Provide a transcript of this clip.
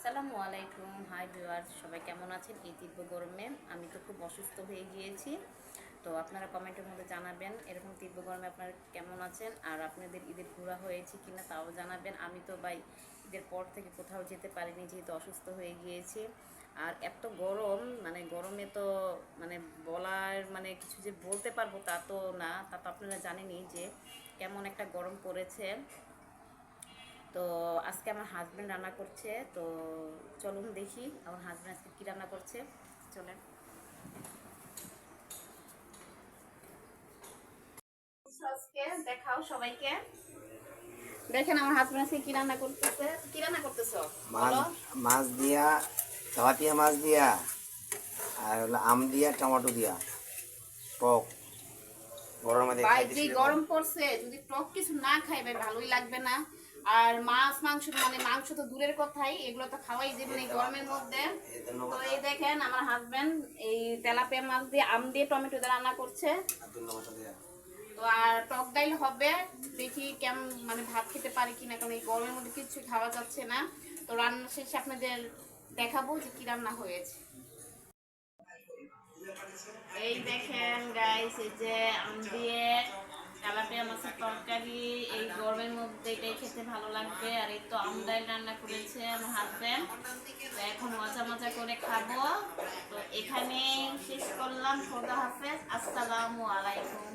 আসসালামু আলাইকুম। Hi viewers, সবাই কেমন আছেন এই তীব্র গরমে? আমি তো খুব অসুস্থ হয়ে গিয়েছি। তো আপনারা কমেন্টের মধ্যে জানাবেন এরকম তীব্র গরমে আপনারা কেমন আছেন, আর আপনাদের ঈদের ঘোরা হয়েছে কিনা তাও জানাবেন। আমি তো ভাই ঈদের পর থেকে কোথাও যেতে পারিনি, যেহেতু অসুস্থ হয়ে গিয়েছি। আর এত গরম, মানে গরমে তো মানে বলার মানে কিছু যে বলতে পারবো তা তো না, তা তো আপনারা জানেনই যে কেমন একটা গরম পড়েছে। তো আজকে আমার হাজব্যান্ড রান্না করছে, তো চলুন দেখি আমার হাজব্যান্ড আজকে কী রান্না করছে। চলেন আজকে দেখাও সবাইকে, দেখেন আমার হাজব্যান্ড আজকে কী রান্না করতেছে। কী রান্না করতেছো মাছ বলো? মাছ দিয়া, তেলাপিয়া মাছ দিয়া, আর হলো আম দিয়া, টমেটো দিয়া, টক গরমের মধ্যে ভাই যে খাইতেছিল। গরম পড়ছে, যদি টক কিছু না খাই ভাই ভালোই লাগবে না। আর মাছ মাংস মানে মাংস তো দূরের কথাই, এগুলো তো খাওয়াই যাবে না এই গরমের মধ্যে। তো এই দেখেন আমার হাজবেন্ড এই তেলাপিয়া মাছ দিয়ে আম দিয়ে টমেটো দিয়ে রান্না করছে। তো আর টক ডাইল হবে, দেখি কেমন মানে ভাত খেতে পারি কিনা, কারণ এই গরমের মধ্যে কিছু খাওয়া যাচ্ছে না। তো রান্না শেষে আপনাদের দেখাবো যে কি রান্না হয়েছে। এই দেখেন গাইস, এই যে আম দিয়ে তেলাপিয়া মাছের তরকারি, এই গরমের মধ্যে এটাই খেতে ভালো লাগবে। আর এই তো আম ডাল রান্না করেছে আমার হাজবেন্ড। তো এখন মজা মজা করে খাবো। তো এখানে শেষ করলাম। খোদা হাফেজ, আসসালামু আলাইকুম।